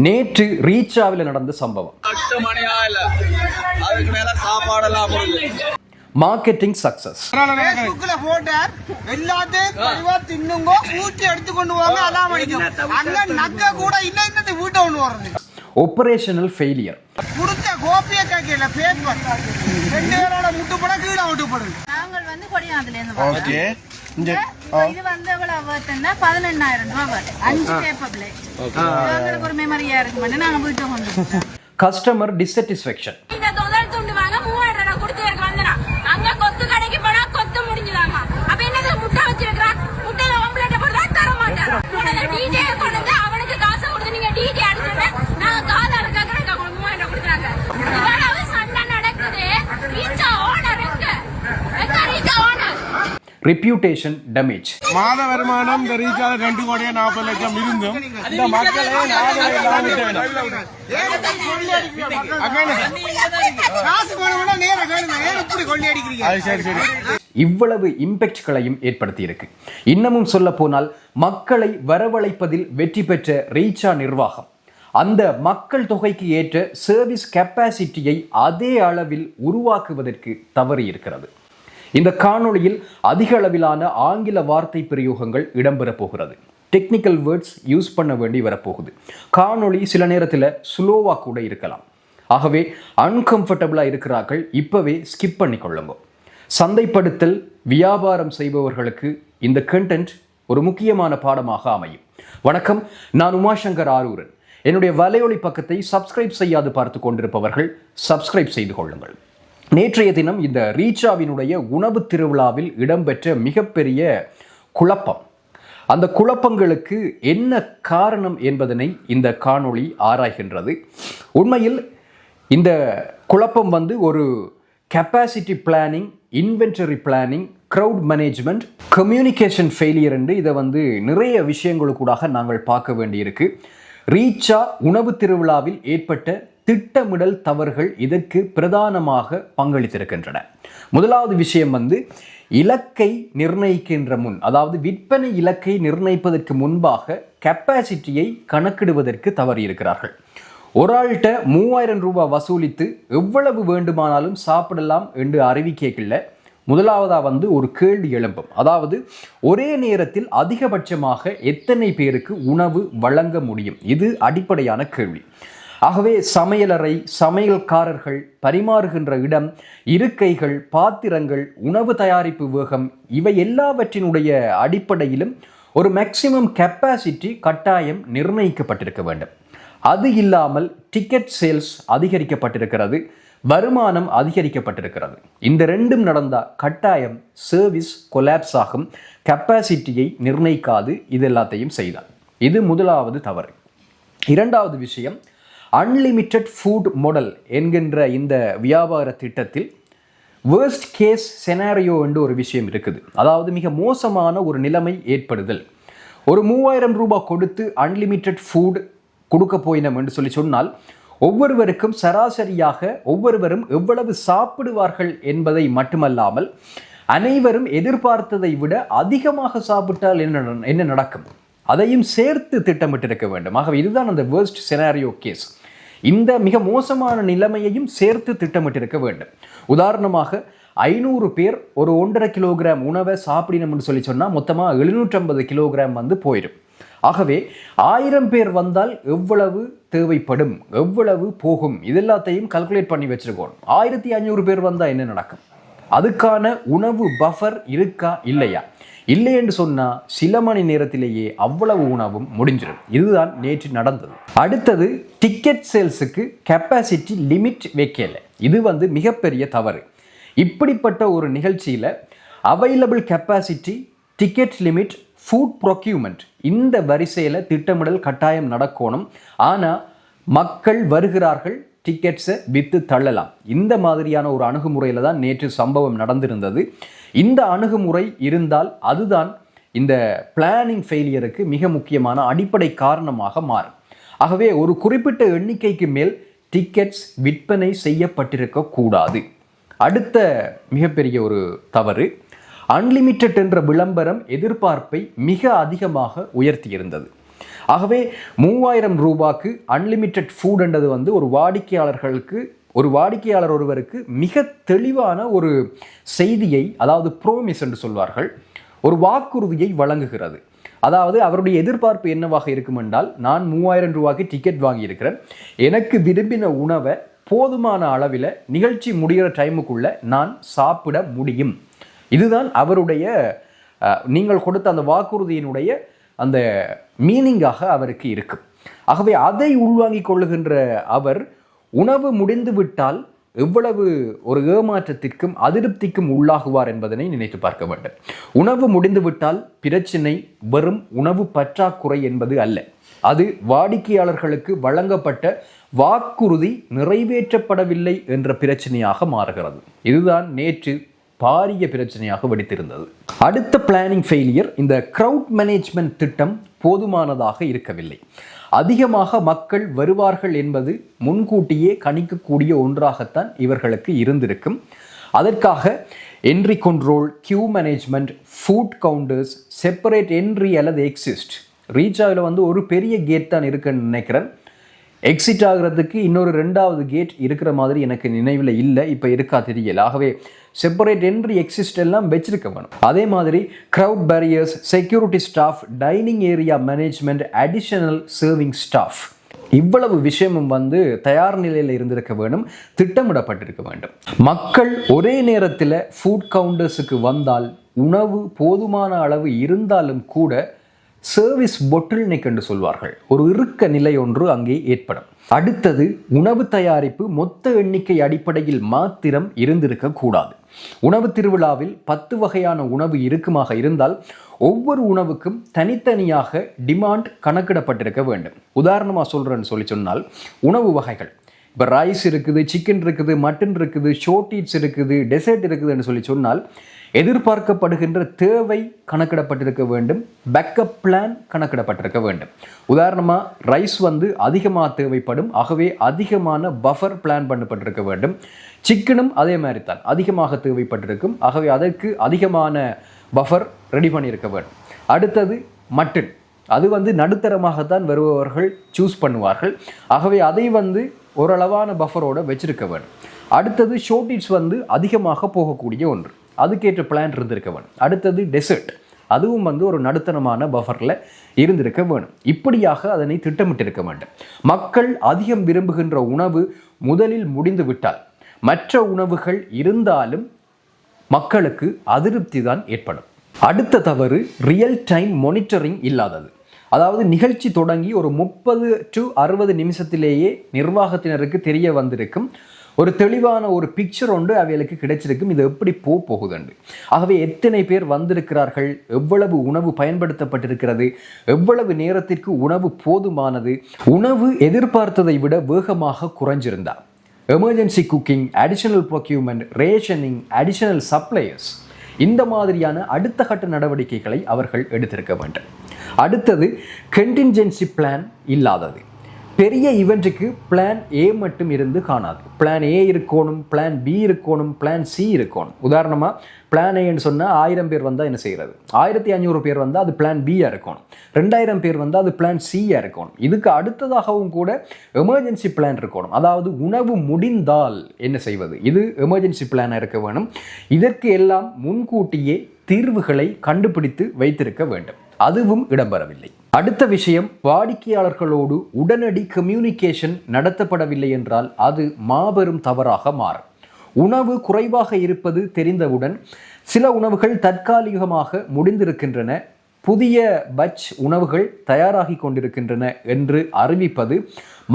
நேற்று ரீச்சாவில் நடந்த சம்பவம். 8 மணி ஆகல, அதுக்கு மேல சாப்பாடெல்லாம் போடுது. Marketing success. ஃபேஸ்புக்ல போட்டார் எல்லாத்தையும் பரிவா தின்னுங்க ஊட்டி எடுத்து கொண்டு போங்க அலாம் அடிக்கும். அங்க நக்க கூட இல்ல இந்த வீட்டை கொண்டு வரது. Operational failure. குடுத்த கோப்பிய கேக்கல பேப்பர் ரெண்டு பேரோட முட்டுப்பட கீழ விட்டுப்படுது. நாங்கள் வந்து கொடியாதுல இருந்து வரோம். ஓகே. இது வந்து எவ்வளவு வர்த்னா 18000 ரூபாய் வரும். 5 பேப்பர்ல. உங்களுக்கு ஒரு மெமரியா இருக்கு வந்து நாங்க வீட்டுக்கு வந்து. Customer dissatisfaction. இந்த தொந்தல் துண்டு வாங்க 3000 ரூபாய் கொடுத்து இருக்க வந்தனா. அங்க கொத்து கடைக்கு போனா கொத்து முடிஞ்சதாமா. அப்ப என்னது முட்டை வச்சிருக்கா? முட்டைல ஆம்லெட் போடுறா தர மாட்டாங்க. உடனே டிஜே கொண்டு வந்து அவனுக்கு காசு கொடுத்து நீங்க டிஜே அடிச்சுட்டு நாங்க காதால கேக்குறேன் 3000 கொடுக்குறாங்க. இவ்வளவு சண்டை நடக்குது. ரீச்சா ஓனர் இருக்கு. Reecha owner reputation damage. மாத வருமானம் இந்த ரீச்சால 2 கோடியே 40 லட்சம் இருந்தும் இந்த மக்களே இவ்வளவு இம்பேக்ட்களையும் ஏற்படுத்தி இருக்கு. இன்னமும் சொல்ல போனால் மக்களை வரவழைப்பதில் வெற்றி பெற்ற ரீச்சா நிர்வாகம் அந்த மக்கள் தொகைக்கு ஏற்ற சர்வீஸ் கெப்பாசிட்டியை அதே அளவில் உருவாக்குவதற்கு தவறி இருக்கிறது. இந்த காணொளியில் அதிக அளவிலான ஆங்கில வார்த்தை பிரயோகங்கள் இடம்பெறப் போகிறது. டெக்னிக்கல் வேர்ட்ஸ் யூஸ் பண்ண வேண்டி வரப்போகுது. காணொளி சில நேரத்தில் ஸ்லோவாக கூட இருக்கலாம். ஆகவே அன்கம்ஃபர்டபுளாக இருக்கிறார்கள் இப்பவே ஸ்கிப் பண்ணிக்கொள்ளுங்க. சந்தைப்படுத்தல் வியாபாரம் செய்பவர்களுக்கு இந்த கண்டென்ட் ஒரு முக்கியமான பாடமாக அமையும். வணக்கம், நான் உமாசங்கர் ஆரூரன். என்னுடைய வலையொலி பக்கத்தை சப்ஸ்கிரைப் செய்யாது பார்த்து கொண்டிருப்பவர்கள் சப்ஸ்கிரைப் செய்து கொள்ளுங்கள். நேற்றைய தினம் இந்த ரீச்சாவினுடைய உணவு திருவிழாவில் இடம்பெற்ற மிகப்பெரிய குழப்பம், அந்த குழப்பங்களுக்கு என்ன காரணம் என்பதனை இந்த காணொளி ஆராய்கின்றது. உண்மையில் இந்த குழப்பம் ஒரு capacity planning, inventory planning, crowd management, communication failure என்று இதை நிறைய விஷயங்களுக்கூடாக நாங்கள் பார்க்க வேண்டியிருக்கு. ரீச்சா உணவு திருவிழாவில் ஏற்பட்ட திட்டமிடல் தவறுகள் இதற்கு பிரதானமாக பங்களித்திருக்கின்றன. முதலாவது விஷயம் இலக்கை நிர்ணயிக்கின்ற முன், அதாவது விற்பனை இலக்கை நிர்ணயிப்பதற்கு முன்பாக கெப்பாசிட்டியை கணக்கிடுவதற்கு தவறி இருக்கிறார்கள். ஒரு ஆள்கிட்ட 3000 ரூபாய் வசூலித்து எவ்வளவு வேண்டுமானாலும் சாப்பிடலாம் என்று அறிவிக்கல. முதலாவதா ஒரு கேள்வி எழும்பும். அதாவது ஒரே நேரத்தில் அதிகபட்சமாக எத்தனை பேருக்கு உணவு வழங்க முடியும்? இது அடிப்படையான கேள்வி. ஆகவே சமையலறை, சமையல்காரர்கள், பரிமாறுகின்ற இடம், இருக்கைகள், பாத்திரங்கள், உணவு தயாரிப்பு வேகம், இவை எல்லாவற்றினுடைய அடிப்படையிலும் ஒரு மேக்சிமம் கெப்பாசிட்டி கட்டாயம் நிர்ணயிக்கப்பட்டிருக்க வேண்டும். அது இல்லாமல் டிக்கெட் சேல்ஸ் அதிகரிக்கப்பட்டிருக்கிறது, வருமானம் அதிகரிக்கப்பட்டிருக்கிறது. இந்த ரெண்டும் நடந்தால் கட்டாயம் சர்வீஸ் கொலாப்ஸ் ஆகும். கெப்பாசிட்டியை நிர்ணயிக்காது இது எல்லாத்தையும் செய்தால். இது முதலாவது தவறு. இரண்டாவது விஷயம், அன்லிமிட்டெட் ஃபுட் மாடல் என்கின்ற இந்த வியாபார திட்டத்தில் வேர்ஸ்ட் கேஸ் செனாரியோ என்று ஒரு விஷயம் இருக்குது. அதாவது மிக மோசமான ஒரு நிலைமை ஏற்படுதல். ஒரு 3000 ரூபாய் கொடுத்து அன்லிமிட்டெட் ஃபுட் கொடுக்க போயினோம் என்று சொன்னால் ஒவ்வொருவருக்கும் சராசரியாக ஒவ்வொருவரும் எவ்வளவு சாப்பிடுவார்கள் என்பதை மட்டுமல்லாமல் அனைவரும் எதிர்பார்த்ததை விட அதிகமாக சாப்பிட்டால் என்ன நடக்கும் அதையும் சேர்த்து திட்டமிட்டிருக்க வேண்டும். ஆகவே இதுதான் அந்த வேர்ஸ்ட் செனாரியோ கேஸ். இந்த மிக மோசமான நிலைமையையும் சேர்த்து திட்டமிட்டிருக்க வேண்டும். உதாரணமாக 500 பேர் ஒரு 1.5 கிலோகிராம் உணவை சாப்பிடணும்னு சொன்னால் மொத்தமாக 750 கிலோகிராம் போயிடும். ஆகவே 1000 பேர் வந்தால் எவ்வளவு தேவைப்படும், எவ்வளவு போகும், இதெல்லாத்தையும் கால்குலேட் பண்ணி வச்சிருக்கோம். 1500 பேர் வந்தால் என்ன நடக்கும்? அதுக்கான உணவு பஃபர் இருக்கா இல்லையா? இல்லை என்று சொன்னால் சில மணி நேரத்திலேயே அவ்வளவு உணவும் முடிஞ்சிடும். இதுதான் நேற்று நடந்தது. அடுத்தது, டிக்கெட் சேல்ஸுக்கு கெப்பாசிட்டி லிமிட் வைக்கல. இது மிகப்பெரிய தவறு. இப்படிப்பட்ட ஒரு நிகழ்ச்சியில் available capacity, ticket limit, food procurement, இந்த வரிசையில் திட்டமிடல் கட்டாயம் நடக்கணும். ஆனால் மக்கள் வருகிறார்கள், டிக்கெட்ஸை விற்று தள்ளலாம். இந்த மாதிரியான ஒரு அணுகுமுறையில் தான் நேற்று சம்பவம் நடந்திருந்தது. இந்த அணுகுமுறை இருந்தால் அதுதான் இந்த பிளானிங் ஃபெயிலியருக்கு மிக முக்கியமான அடிப்படை காரணமாக மாறும். ஆகவே ஒரு குறிப்பிட்ட எண்ணிக்கைக்கு மேல் டிக்கெட்ஸ் விற்பனை செய்யப்பட்டிருக்க கூடாது. அடுத்த மிகப்பெரிய ஒரு தவறு, அன்லிமிட்டெட் என்ற விளம்பரம் எதிர்பார்ப்பை மிக அதிகமாக உயர்த்தியிருந்தது. ஆகவே 3000 ரூபாய்க்கு அன்லிமிட்டெட் ஃபுட் என்றது வந்து ஒரு வாடிக்கையாளர் ஒருவருக்கு மிக தெளிவான ஒரு செய்தியை, அதாவது ப்ரோமிஸ் என்று சொல்வார்கள், ஒரு வாக்குறுதியை வழங்குகிறது. அதாவது அவருடைய எதிர்பார்ப்பு என்னவாக இருக்கும் என்றால், நான் 3000 ரூபாய்க்கு டிக்கெட் வாங்கியிருக்கிறேன், எனக்கு விரும்பின உணவை போதுமான அளவில் நிகழ்ச்சி முடிகிற டைமுக்குள்ள நான் சாப்பிட முடியும். இதுதான் அவருடைய நீங்கள் கொடுத்த அந்த வாக்குறுதியினுடைய அந்த மீனிங்காக அவருக்கு இருக்கும். ஆகவே அதை உள்வாங்கிக் கொள்ளுகின்ற அவர் உணவு முடிந்து விட்டால் எவ்வளவு ஒரு ஏமாற்றத்திற்கும் அதிருப்திக்கும் உள்ளாகுவார் என்பதனை நினைத்து பார்க்க வேண்டும். உணவு முடிந்துவிட்டால் பிரச்சினை வெறும் உணவு பற்றாக்குறை என்பது அல்ல, அது வாடிக்கையாளர்களுக்கு வழங்கப்பட்ட வாக்குறுதி நிறைவேற்றப்படவில்லை என்ற பிரச்சனையாக மாறுகிறது. இதுதான் நேற்று பாரிய பிரச்சனையாக வெடித்திருந்தது. அடுத்த பிளானிங் ஃபெயிலியர், இந்த கிரவுட் மேனேஜ்மெண்ட் திட்டம் போதுமானதாக இருக்கவில்லை. அதிகமாக மக்கள் வருவார்கள் என்பது முன்கூட்டியே கணிக்கக்கூடிய ஒன்றாகத்தான் இவர்களுக்கு இருந்திருக்கும். அதற்காக entry control, queue management, food counters, separate entry அல்லது எக்ஸிஸ்ட். ரீச்சாவில் வந்து ஒரு பெரிய கேட் தான் இருக்குன்னு நினைக்கிறேன். எக்ஸிட் ஆகிறதுக்கு இன்னொரு 2வது கேட் இருக்கிற மாதிரி எனக்கு நினைவில் இல்லை, இப்போ இருக்கா தெரியல. ஆகவே செப்பரேட் என்ட்ரி எக்ஸிஸ்ட் எல்லாம் வச்சிருக்க வேணும். அதே மாதிரி crowd barriers, security staff, dining area management, additional serving staff, இவ்வளவு விஷயமும் வந்து தயார் நிலையில் இருந்திருக்க வேண்டும், திட்டமிடப்பட்டிருக்க வேண்டும். மக்கள் ஒரே நேரத்தில் ஃபுட் கவுண்டர்ஸுக்கு வந்தால் உணவு போதுமான அளவு இருந்தாலும் கூட சர்வீஸ் பொட்டில்நெக் என்று சொல்வார்கள், ஒரு இறுக்க நிலை ஒன்று அங்கே ஏற்படும். அடுத்தது, உணவு தயாரிப்பு மொத்த எண்ணிக்கை அடிப்படையில் மாத்திரம் இருந்திருக்க கூடாது. உணவு திருவிழாவில் 10 வகையான உணவு இருக்குமாக இருந்தால் ஒவ்வொரு உணவுக்கும் தனித்தனியாக டிமாண்ட் கணக்கிடப்பட்டிருக்க வேண்டும். உதாரணமாக சொல்கிறேன்னு சொன்னால், உணவு வகைகள் இப்போ ரைஸ் இருக்குது, சிக்கன் இருக்குது, மட்டன் இருக்குது, ஷோர்ட் ஈட்ஸ் இருக்குது, டெசர்ட் இருக்குதுன்னு சொன்னால் எதிர்பார்க்கப்படுகின்ற தேவை கணக்கிடப்பட்டிருக்க வேண்டும், பேக்கப் பிளான் கணக்கிடப்பட்டிருக்க வேண்டும். உதாரணமாக ரைஸ் வந்து அதிகமாக தேவைப்படும், ஆகவே அதிகமான பஃபர் பிளான் பண்ணப்பட்டிருக்க வேண்டும். சிக்கனும் அதே மாதிரி தான் அதிகமாக தேவைப்பட்டிருக்கும், ஆகவே அதற்கு அதிகமான பஃபர் ரெடி பண்ணியிருக்க வேண்டும். அடுத்தது மட்டன், அது வந்து நடுத்தரமாகத்தான் வருபவர்கள் சூஸ் பண்ணுவார்கள், ஆகவே அதை வந்து ஓரளவான பஃபரோடு வச்சிருக்க வேண்டும். அடுத்தது ஷோர்ட் ஈட்ஸ் வந்து அதிகமாக போகக்கூடிய ஒன்று, அதுக்கேற்ற பிளான் இருந்திருக்க வேணும். அடுத்தது டெசர்ட், அதுவும் வந்து ஒரு நடுத்தரமான பஃபரில் இருந்திருக்க வேணும். இப்படியாக அதனை திட்டமிட்டிருக்க வேண்டும். மக்கள் அதிகம் விரும்புகின்ற உணவு முதலில் முடிந்து விட்டால் மற்ற உணவுகள் இருந்தாலும் மக்களுக்கு அதிருப்தி தான் ஏற்படும். அடுத்த தவறு, ரியல் டைம் மானிட்டரிங் இல்லாதது. அதாவது நிகழ்ச்சி தொடங்கி ஒரு 30 to 60 நிமிஷத்திலேயே நிர்வாகத்தினருக்கு தெரிய வந்திருக்கும், ஒரு தெளிவான ஒரு பிக்சர் ஒன்று அவைகளுக்கு கிடைச்சிருக்கும், இது எப்படி போகுதுண்டு. ஆகவே எத்தனை பேர் வந்திருக்கிறார்கள், எவ்வளவு உணவு பயன்படுத்தப்பட்டிருக்கிறது, எவ்வளவு நேரத்திற்கு உணவு போதுமானது, உணவு எதிர்பார்த்ததை விட வேகமாக குறைஞ்சிருந்தா, emergency cooking, additional procurement, rationing, additional suppliers, இந்த மாதிரியான அடுத்த கட்ட நடவடிக்கைகளை அவர்கள் எடுத்திருக்க வேண்டும். அடுத்தது, கண்டின்ஜென்சி பிளான் இல்லாதது. பெரிய ஈவெண்ட்டுக்கு பிளான் ஏ மட்டும் இருந்து காணாது. பிளான் ஏ இருக்கணும், பிளான் பி இருக்கணும், பிளான் சி இருக்கணும். உதாரணமாக பிளான் ஏன்னு சொன்னால் 1000 பேர் வந்தால் என்ன செய்கிறது, 1500 பேர் வந்தால் அது பிளான் பியாக இருக்கணும், 2000 பேர் வந்தால் அது பிளான் சியாக இருக்கணும். இதுக்கு அடுத்ததாகவும் கூட எமர்ஜென்சி பிளான் இருக்கணும். அதாவது உணவு முடிந்தால் என்ன செய்வது, இது எமர்ஜென்சி பிளானாக இருக்க வேணும். இதற்கு எல்லாம் முன்கூட்டியே தீர்வுகளை கண்டுபிடித்து வைத்திருக்க வேண்டும். அதுவும் இடம்பெறவில்லை. அடுத்த விஷயம், வாடிக்கையாளர்களோடு உடனடி கம்யூனிகேஷன் நடத்தப்படவில்லை என்றால் அது மாபெரும் தவறாக மாறும். உணவு குறைவாக இருப்பது தெரிந்தவுடன் சில உணவுகள் தற்காலிகமாக முடிந்திருக்கின்றன, புதிய பட்ச் உணவுகள் தயாராகி கொண்டிருக்கின்றன என்று அறிவிப்பது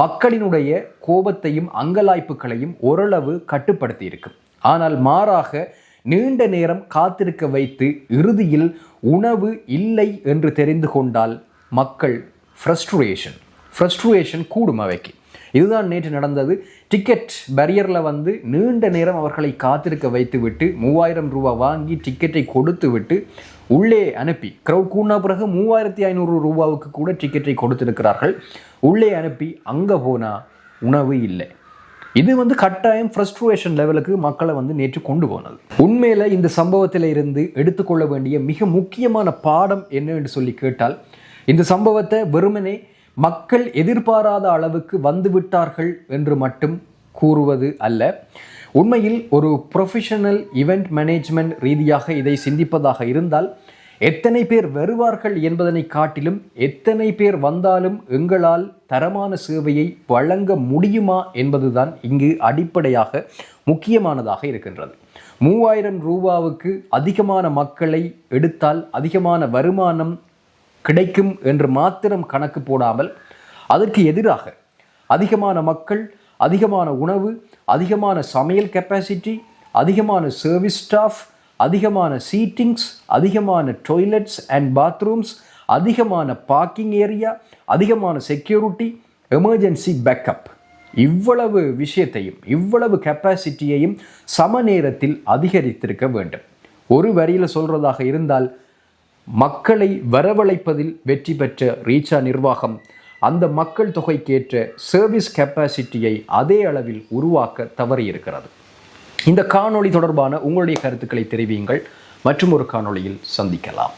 மக்களினுடைய கோபத்தையும் அங்கலாய்ப்புகளையும் ஓரளவு கட்டுப்படுத்தி இருக்கும். ஆனால் மாறாக நீண்ட நேரம் காத்திருக்க வைத்து இறுதியில் உணவு இல்லை என்று தெரிந்து கொண்டால் மக்கள் ஃப்ரஸ்ட்ரேஷன் கூடும் அவைக்கு. இதுதான் நேற்று நடந்தது. டிக்கெட் பேரியரில் வந்து நீண்ட நேரம் அவர்களை காத்திருக்க வைத்து விட்டு 3000 ரூபா வாங்கி டிக்கெட்டை கொடுத்து விட்டு உள்ளே அனுப்பி, க்ரௌட் கூடின பிறகு 3500 ரூபாவுக்கு கூட டிக்கெட்டை கொடுத்திருக்கிறார்கள். உள்ளே அனுப்பி அங்கே போனால் உணவு இல்லை. இது வந்து கட்டாயம் ஃப்ரஸ்ட்ரேஷன் லெவலுக்கு மக்களை வந்து நேற்று கொண்டு போனது. உண்மையில் இந்த சம்பவத்தில் இருந்து எடுத்துக்கொள்ள வேண்டிய மிக முக்கியமான பாடம் என்ன என்று சொல்லி கேட்டால், இந்த சம்பவத்தை வெறுமனே மக்கள் எதிர்பாராத அளவுக்கு வந்துவிட்டார்கள் என்று மட்டும் கூறுவது அல்ல. உண்மையில் ஒரு ப்ரொஃபஷனல் ஈவெண்ட் மேனேஜ்மெண்ட் ரீதியாக இதை சிந்திப்பதாக இருந்தால் எத்தனை பேர் வருவார்கள் என்பதனை காட்டிலும் எத்தனை பேர் வந்தாலும் எங்களால் தரமான சேவையை வழங்க முடியுமா என்பதுதான் இங்கு அடிப்படையாக முக்கியமானதாக இருக்கின்றது. 3000 ரூபாவுக்கு அதிகமான மக்களை எடுத்தால் அதிகமான வருமானம் கிடைக்கும் என்று மாத்திரம் கணக்கு போடாமல் அதற்கு எதிராக அதிகமான மக்கள், அதிகமான உணவு, அதிகமான சமையல் கெப்பாசிட்டி, அதிகமான சர்வீஸ் ஸ்டாஃப், அதிகமான சீட்டிங்ஸ், அதிகமான டாய்லெட்ஸ் அண்ட் பாத்ரூம்ஸ், அதிகமான பார்க்கிங் ஏரியா, அதிகமான செக்யூரிட்டி, எமர்ஜென்சி பேக்கப், இவ்வளவு விஷயத்தையும் இவ்வளவு கெப்பாசிட்டியையும் சம நேரத்தில் அதிகரித்திருக்க வேண்டும். ஒரு வரியில் சொல்றதாக இருந்தால் மக்களை வரவழைப்பதில் வெற்றி பெற்ற ரீச்சா நிர்வாகம் அந்த மக்கள் தொகைக்கேற்ற சர்வீஸ் கெப்பாசிட்டியை அதே அளவில் உருவாக்க தவறியிருக்கிறது. இந்த காணொளி தொடர்பான உங்களுடைய கருத்துக்களை தெரிவியுங்கள். மற்றும் ஒரு காணொளியில் சந்திக்கலாம்.